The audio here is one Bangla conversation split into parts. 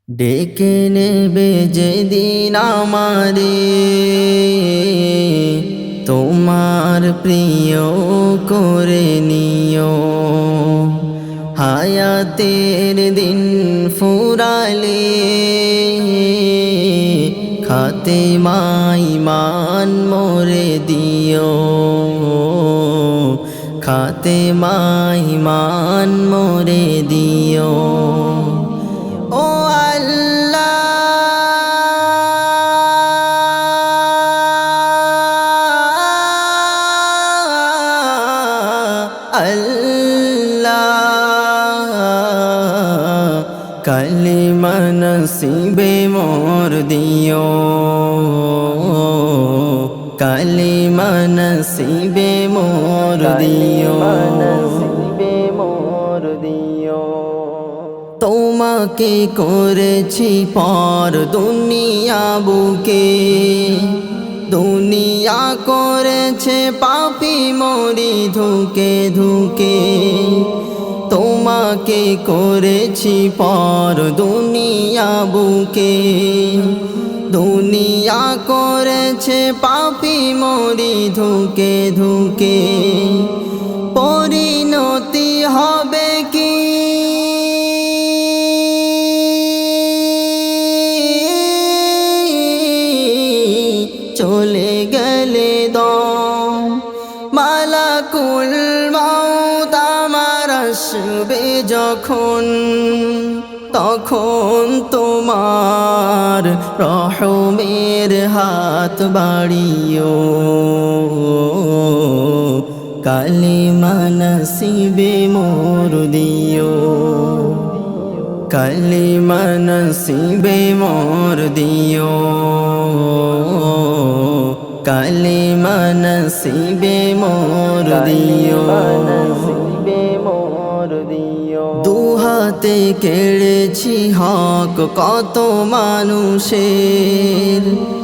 ডেকে নেবে যেদিন আমারে তোমার প্রিয় করে নিও। হায়াতের দিন ফুরালে খাতেমায় ঈমান মোরে দিও। খাতেমায় ঈমান মোরে দিও। ও আল্লাহ, আল্লাহ, কালিমা নসিবে মোর দিও। কালিমা নসিবে মোর দিও। তোমাকে করেছি পর দুনিয়া বুকে, দুনিয়া করেছে পাপী মরি ধুকে ধুকে। তোমাকে করেছি পর দুনিয়া বুকে, দুনিয়া করেছে পাপী মরি ধুকে ধুকে। পরিণতি হবে কি চলে গেলে দম, মালাকুল মউত আমার আসবে যখন, তখন তোমার রহমের হাত বাড়িও। কালিমা নসিবে মোর দিও। কালিমা নসিবে মোর দিও। কালিমা নসিবে মোর দিও। দুহাতে কেড়েছি হক কত মানুষের,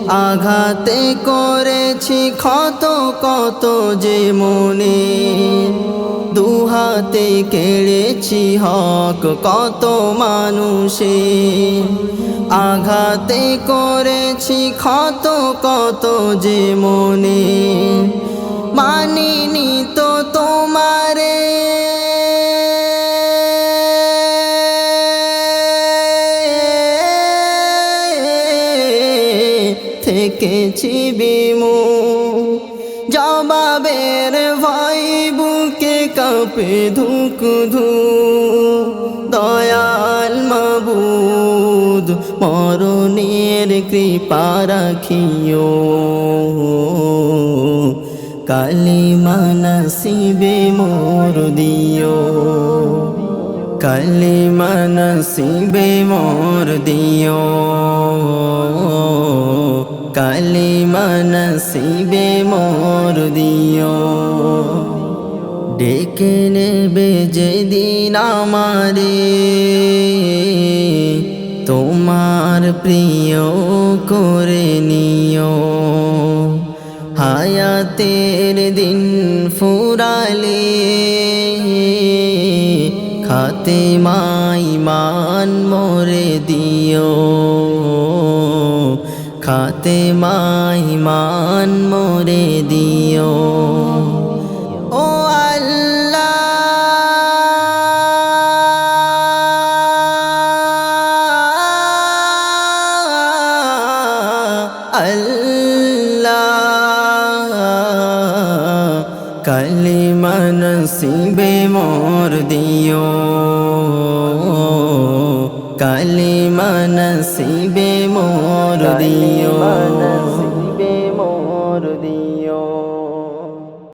আঘাতে করেছি ক্ষত কত যে মনে। দুহাতে কেড়েছি হক কত মানুষের, আঘাতে করেছি ক্ষত কত যে মনে। মানিনি তো তোমারে, থেকেছি বিমুখ, জবাবের ভয় বুকে কাঁপে ধুক ধুক। দয়াল মাবুদ মরণের কৃপা রাখিও। কালিমা নসিবে মোর দিও। কালিমা নসিবে মোর দিও। কালিমা নসিবে মোর দিও। ডেকে নেবে যেদিন আমারে তোমার প্রিয় করে নিও। হায়াতের দিন ফুরালে খাতেমায় ঈমান মোরে দিও। খাতেমায় ঈমান মোরে দিও। ও আল্লাহ, আল্লাহ, কালিমা নসিবে মোর দিও। কালিমা নসিবে মোর দিও।